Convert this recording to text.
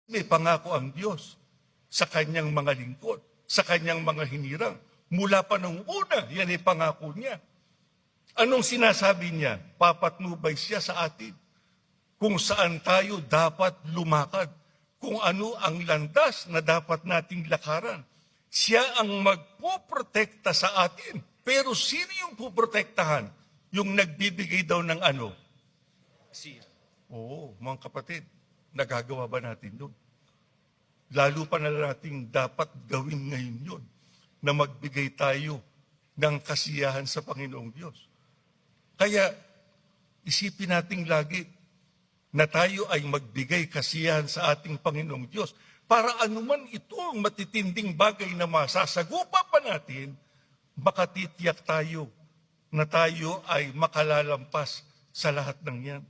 May pangako ang Diyos sa kanyang mga lingkod, sa kanyang mga hinirang. Mula pa nung una, yan ay pangako niya. Anong sinasabi niya? Papatnubay siya sa atin kung saan tayo dapat lumakad, kung ano ang landas na dapat nating lakaran. Siya ang magpoprotekta sa atin. Pero sino yung puprotektahan? Yung nagbibigay daw ng ano? Siya. Oo, mga kapatid, nagagawa ba natin yun? Lalo pa na nating dapat gawin ngayon yun, na magbigay tayo ng kasiyahan sa Panginoong Diyos. Kaya, isipin natin lagi na tayo ay magbigay kasiyahan sa ating Panginoong Diyos para anuman itong matitinding bagay na masasagupa pa natin, makatitiyak tayo na tayo ay makalalampas sa lahat ng yan.